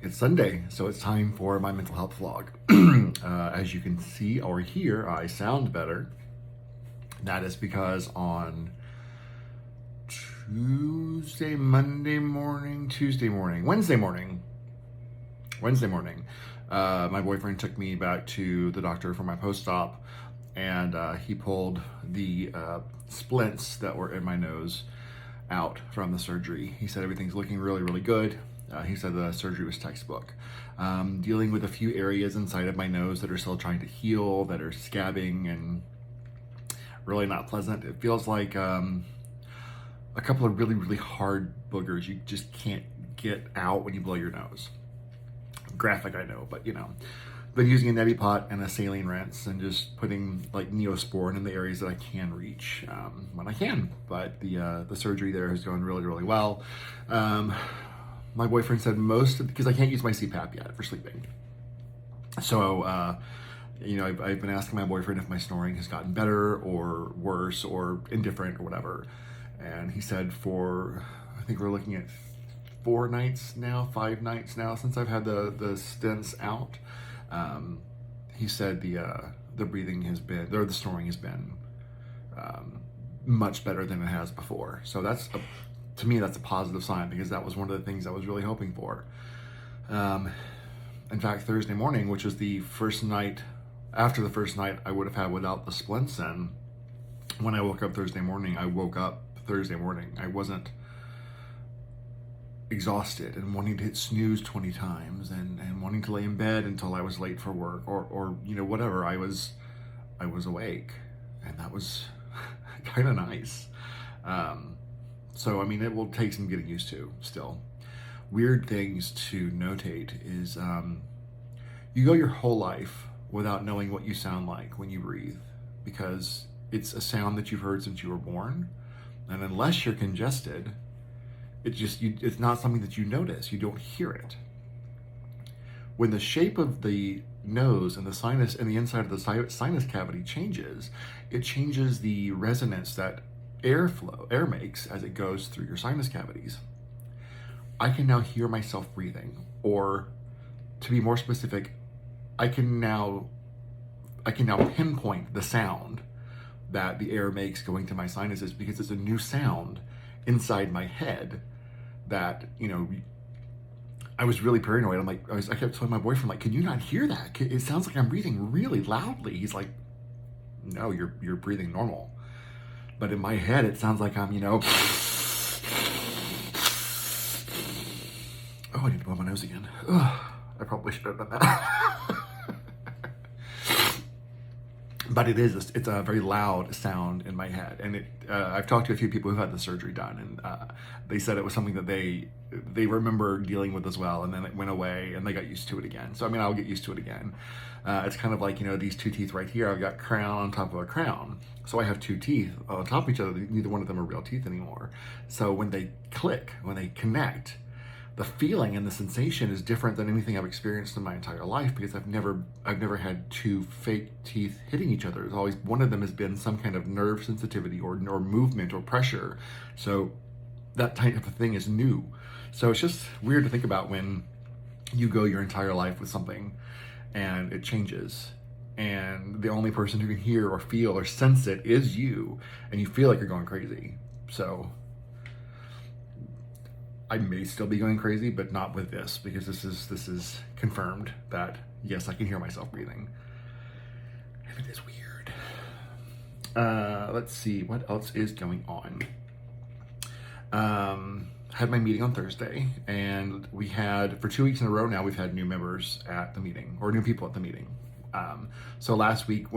It's Sunday, so it's time for my mental health vlog. As you can see or hear, I sound better. That is because on Wednesday morning, my boyfriend took me back to the doctor for my post-op, and he pulled the splints that were in my nose out from the surgery. He said everything's looking really, really good. He said the surgery was textbook. Dealing with a few areas inside of my nose that are still trying to heal, that are scabbing and really not pleasant. It feels like a couple of really, really hard boogers you just can't get out when you blow your nose. Graphic, I know, but you know. Been using a neti pot and a saline rinse and just putting like Neosporin in the areas that I can reach when I can. But the surgery there has gone really, really well. My boyfriend said because I can't use my CPAP yet for sleeping. So, you know, I've been asking my boyfriend if my snoring has gotten better or worse or indifferent or whatever. And he said I think we're looking at 5 nights now since I've had the stents out. He said the breathing has been, or the snoring has been much better than it has before. So to me, that's a positive sign, because that was one of the things I was really hoping for. In fact, Thursday morning, which was the first night, after the first night I would have had without the splints in, when I woke up Thursday morning, I wasn't exhausted and wanting to hit snooze 20 times and wanting to lay in bed until I was late for work or you know, whatever. I was awake, and that was kind of nice. So, I mean, it will take some getting used to still. Weird things to notate is you go your whole life without knowing what you sound like when you breathe, because it's a sound that you've heard since you were born. And unless you're congested, it's not something that you notice. You don't hear it. When the shape of the nose and the sinus and the inside of the sinus cavity changes, it changes the resonance that air makes as it goes through your sinus cavities. I can now hear myself breathing, or to be more specific, I can now pinpoint the sound that the air makes going to my sinuses, because it's a new sound inside my head that, you know, I was really paranoid. I'm like, I kept telling my boyfriend, like, can you not hear that? It sounds like I'm breathing really loudly. He's like, no, you're breathing normal. But in my head, it sounds like I'm, you know, oh, I need to blow my nose again. Ugh, I probably should have done that. But it's a very loud sound in my head. And I've talked to a few people who had the surgery done, and they said it was something that they remember dealing with as well, and then it went away and they got used to it again. So, I mean, I'll get used to it again. It's kind of like, you know, these two teeth right here, I've got crown on top of a crown. So I have two teeth on top of each other. Neither one of them are real teeth anymore. So when they click, when they connect, the feeling and the sensation is different than anything I've experienced in my entire life, because I've never had two fake teeth hitting each other. It's always, one of them has been some kind of nerve sensitivity or movement or pressure. So that type of thing is new. So it's just weird to think about when you go your entire life with something and it changes, and the only person who can hear or feel or sense it is you, and you feel like you're going crazy. So I may still be going crazy, but not with this, because this is confirmed that, yes, I can hear myself breathing. And it is weird. Let's see, what else is going on? Had my meeting on Thursday, and we had, for 2 weeks in a row now, we've had new members at the meeting, or new people at the meeting. So last week,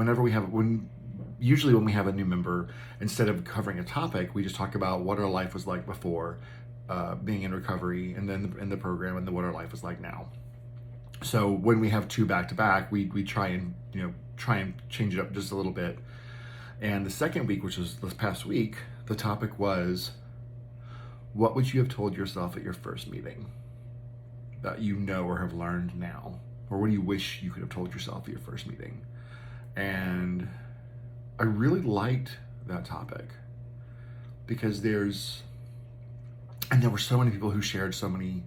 usually when we have a new member, instead of covering a topic, we just talk about what our life was like before being in recovery, and then in the program, and then what our life is like now. So when we have two back to back, we try and change it up just a little bit. And the second week, which was this past week, the topic was, what would you have told yourself at your first meeting that you know or have learned now? Or what do you wish you could have told yourself at your first meeting? And I really liked that topic, because there were so many people who shared so many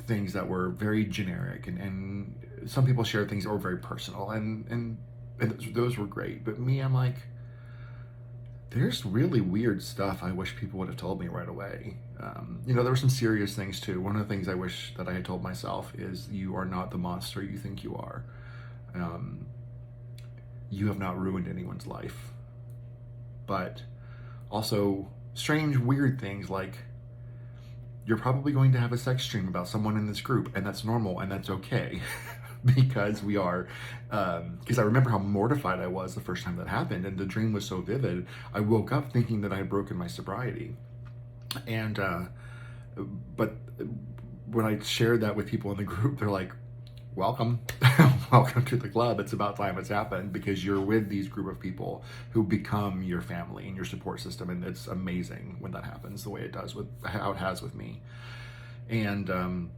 things that were very generic, and some people shared things that were very personal, and those were great. But me, I'm like, there's really weird stuff I wish people would have told me right away. There were some serious things too. One of the things I wish that I had told myself is, you are not the monster you think you are. You have not ruined anyone's life. But also strange, weird things like, you're probably going to have a sex dream about someone in this group, and that's normal and that's okay. Because we are, because I remember how mortified I was the first time that happened, and the dream was so vivid. I woke up thinking that I had broken my sobriety. And, but when I shared that with people in the group, they're like, welcome, welcome to the club. It's about time it's happened, because you're with these group of people who become your family and your support system. And it's amazing when that happens the way it does, with how it has with me. And,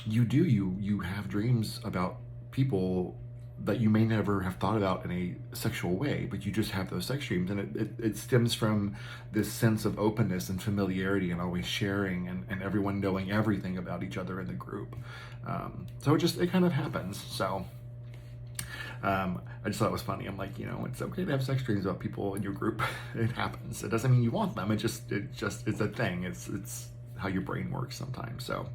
you have dreams about people that you may never have thought about in a sexual way, but you just have those sex dreams, and it stems from this sense of openness and familiarity and always sharing, and everyone knowing everything about each other in the group. So it kind of happens. So I just thought it was funny. I'm like, it's okay to have sex dreams about people in your group. It happens. It doesn't mean you want them. It's a thing. It's how your brain works sometimes. So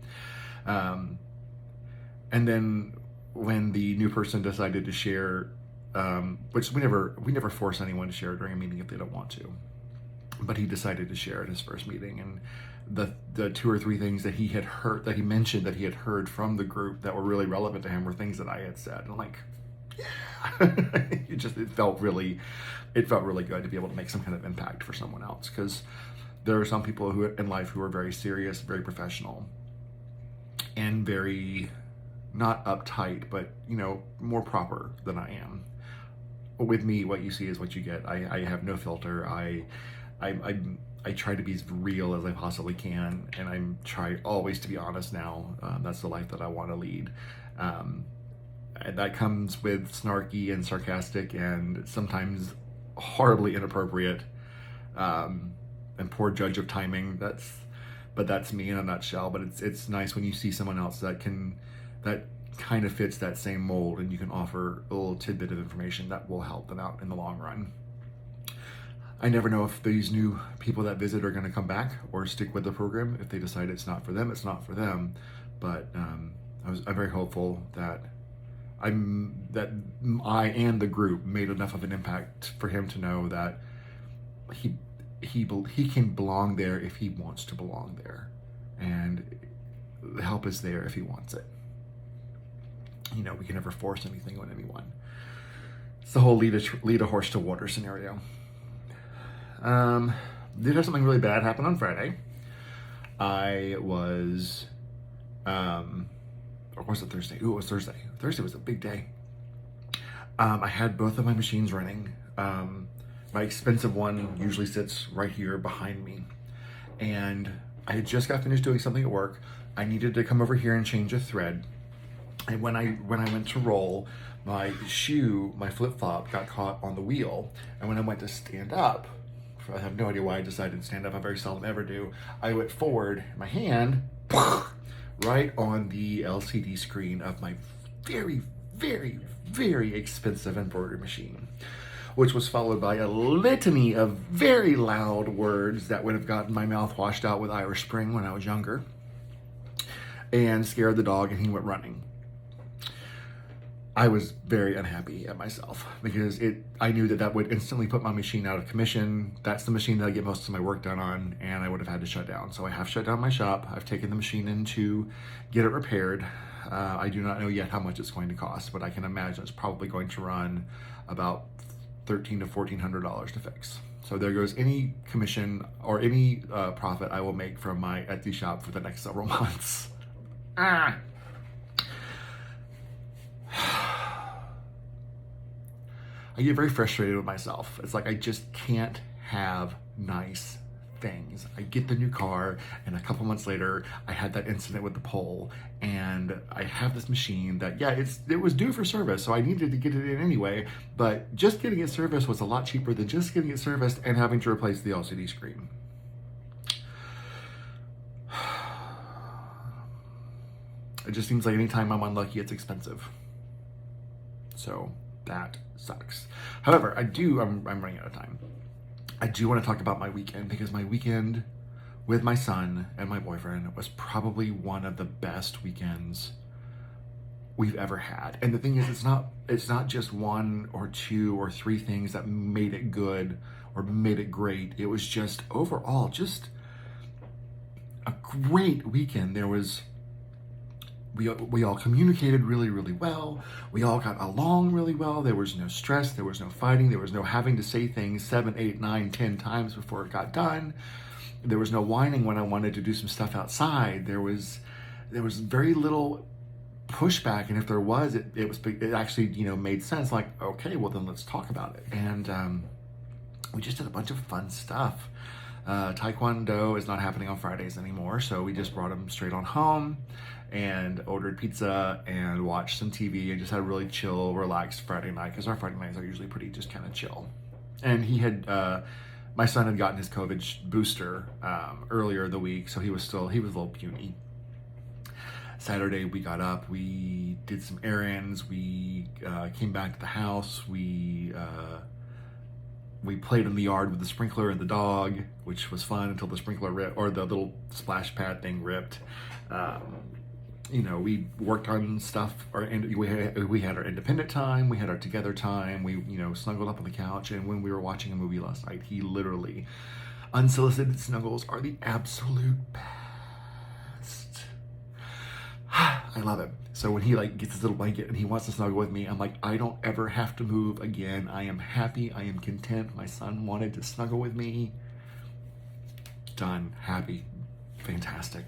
and then when the new person decided to share, which we never force anyone to share during a meeting if they don't want to, but he decided to share at his first meeting, and the 2 or 3 things that he had heard, that he mentioned that he had heard from the group that were really relevant to him, were things that I had said. And I'm like, yeah, it felt really good to be able to make some kind of impact for someone else, because there are some people who in life who are very serious, very professional, and very not uptight, but more proper than I am. With me, what you see is what you get. I have no filter. I try to be as real as I possibly can, and I try always to be honest now. That's the life that I want to lead. And that comes with snarky and sarcastic and sometimes horribly inappropriate, and poor judge of timing. That's me in a nutshell. But it's nice when you see someone else that kind of fits that same mold, and you can offer a little tidbit of information that will help them out in the long run. I never know if these new people that visit are going to come back or stick with the program. If they decide it's not for them, it's not for them. But I'm very hopeful that I and the group made enough of an impact for him to know that he can belong there if he wants to belong there, and the help is there if he wants it. We can never force anything on anyone. It's the whole lead a horse to water scenario. Did have something really bad happen on Friday. I was, or was it Thursday? Ooh, it was Thursday. Thursday was a big day. I had both of my machines running. My expensive one usually sits right here behind me. And I had just got finished doing something at work. I needed to come over here and change a thread. And when I went to roll, my flip-flop got caught on the wheel. And when I went to stand up, I have no idea why I decided to stand up. I very seldom ever do. I went forward, my hand, right on the LCD screen of my very, very, very expensive embroidery machine, which was followed by a litany of very loud words that would have gotten my mouth washed out with Irish Spring when I was younger, and scared the dog, and he went running. I was very unhappy at myself, because I knew that would instantly put my machine out of commission. That's the machine that I get most of my work done on, and I would have had to shut down. So I have shut down my shop. I've taken the machine in to get it repaired. I do not know yet how much it's going to cost, but I can imagine it's probably going to run about $1,300 to $1,400 to fix. So there goes any commission or any profit I will make from my Etsy shop for the next several months. I get very frustrated with myself. It's like I just can't have nice things. I get the new car, and a couple months later, I had that incident with the pole, and I have this machine that, it was due for service, so I needed to get it in anyway, but just getting it serviced was a lot cheaper than just getting it serviced and having to replace the LCD screen. It just seems like anytime I'm unlucky, it's expensive. So that sucks. However, I'm running out of time. I do want to talk about my weekend, because my weekend with my son and my boyfriend was probably one of the best weekends we've ever had. And the thing is, it's not just one or two or three things that made it good or made it great. It was just overall just a great weekend. We all communicated really, really well. We all got along really well. There was no stress. There was no fighting. There was no having to say things 7, 8, 9, 10 times before it got done. There was no whining when I wanted to do some stuff outside. There was very little pushback, and if there was, it actually made sense. Like, okay, well then let's talk about it. And we just did a bunch of fun stuff. Taekwondo is not happening on Fridays anymore, so we just brought him straight on home and ordered pizza and watched some TV and just had a really chill, relaxed Friday night, because our Friday nights are usually pretty just kind of chill. And my son had gotten his COVID booster earlier the week, so he was a little puny. Saturday we got up, we did some errands, we came back to the house, we played in the yard with the sprinkler and the dog, which was fun until the sprinkler ripped, or the little splash pad thing ripped. We worked on stuff, we had our independent time, we had our together time, we snuggled up on the couch, and when we were watching a movie last night, he literally, unsolicited snuggles are the absolute best. I love it. So when he gets his little blanket and he wants to snuggle with me, I'm like, I don't ever have to move again. I am happy. I am content. My son wanted to snuggle with me. Done. Happy. Fantastic.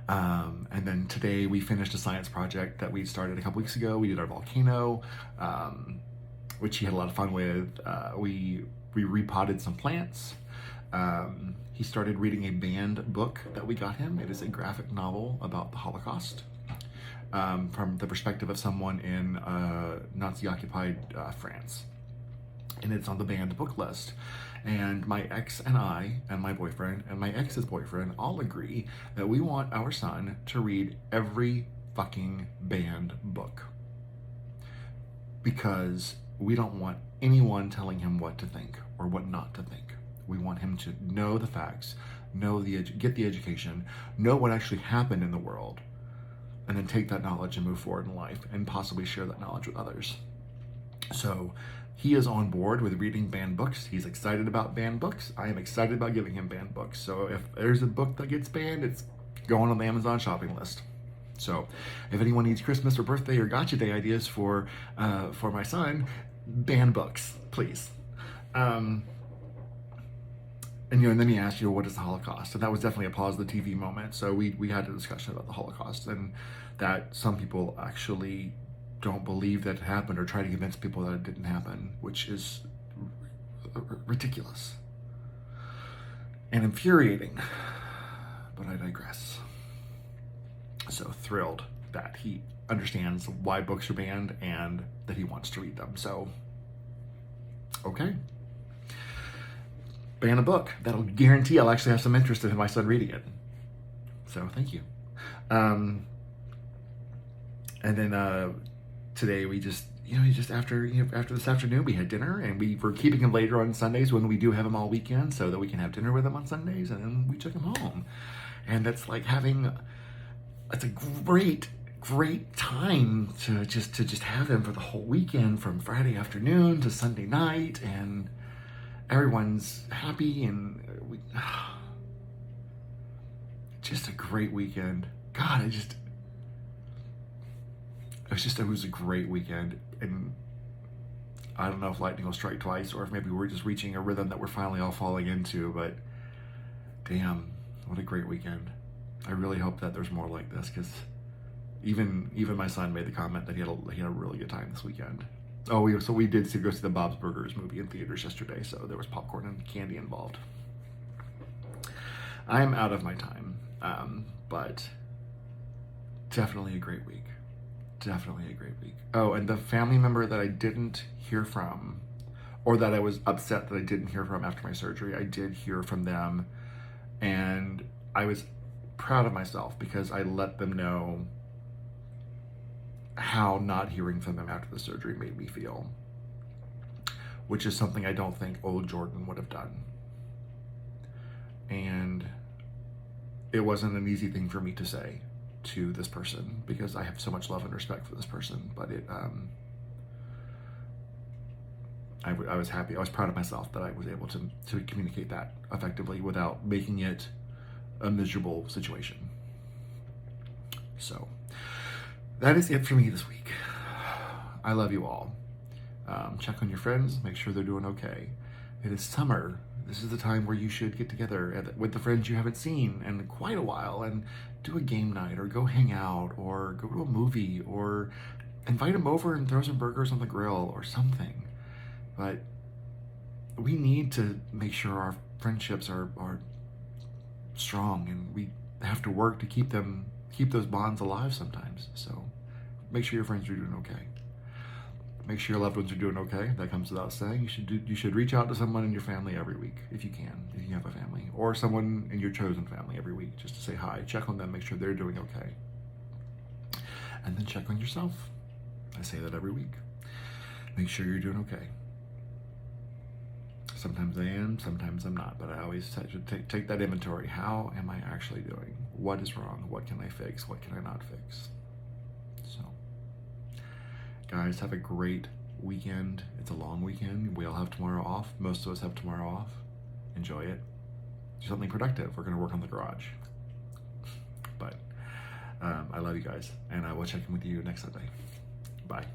And then today we finished a science project that we started a couple weeks ago. We did our volcano, which he had a lot of fun with. We repotted some plants. He started reading a banned book that we got him. It is a graphic novel about the Holocaust, from the perspective of someone in Nazi-occupied France. And it's on the banned book list. And my ex and I, and my boyfriend, and my ex's boyfriend all agree that we want our son to read every fucking banned book. Because we don't want anyone telling him what to think or what not to think. We want him to know the facts, get the education, know what actually happened in the world, and then take that knowledge and move forward in life and possibly share that knowledge with others. So he is on board with reading banned books. He's excited about banned books. I am excited about giving him banned books. So if there's a book that gets banned, it's going on the Amazon shopping list. So if anyone needs Christmas or birthday or gotcha day ideas for my son, banned books, please. And then he asked, what is the Holocaust? And that was definitely a pause of the TV moment. So we had a discussion about the Holocaust, and that some people actually don't believe that it happened or try to convince people that it didn't happen, which is ridiculous and infuriating. But I digress. So thrilled that he understands why books are banned and that he wants to read them. So, okay. Ban a book. That'll guarantee I'll actually have some interest in my son reading it. So thank you. And then today we just after this afternoon we had dinner, and we were keeping him later on Sundays when we do have him all weekend, so that we can have dinner with him on Sundays, and then we took him home. And it's like it's a great time to just have him for the whole weekend, from Friday afternoon to Sunday night, and everyone's happy, and just a great weekend. God, it was a great weekend, and I don't know if lightning will strike twice, or if maybe we're just reaching a rhythm that we're finally all falling into, but damn, what a great weekend. I really hope that there's more like this, because even my son made the comment that he had a really good time this weekend. Oh, we did go see the Bob's Burgers movie in theaters yesterday, so there was popcorn and candy involved. I am out of my time, but definitely a great week. Definitely a great week. Oh, and the family member that I didn't hear from, or that I was upset that I didn't hear from after my surgery, I did hear from them, and I was proud of myself because I let them know how not hearing from them after the surgery made me feel, which is something I don't think old Jordan would have done. And it wasn't an easy thing for me to say to this person because I have so much love and respect for this person, but I was happy. I was proud of myself that I was able to communicate that effectively without making it a miserable situation. So that is it for me this week. I love you all. Check on your friends, make sure they're doing okay. It is summer. This is the time where you should get together with the friends you haven't seen in quite a while and do a game night or go hang out or go to a movie or invite them over and throw some burgers on the grill or something. But we need to make sure our friendships are strong, and we have to work to keep those bonds alive sometimes. So make sure your friends are doing okay. Make sure your loved ones are doing okay. That comes without saying. You should reach out to someone in your family every week if you can, if you have a family, or someone in your chosen family every week just to say hi, check on them, make sure they're doing okay. And then check on yourself. I say that every week. Make sure you're doing okay. Sometimes I am, sometimes I'm not, but I always take that inventory. How am I actually doing? What is wrong? What can I fix? What can I not fix? So, guys, have a great weekend. It's a long weekend. We all have tomorrow off. Most of us have tomorrow off. Enjoy it. Do something productive. We're going to work on the garage. But I love you guys, and I will check in with you next Sunday. Bye.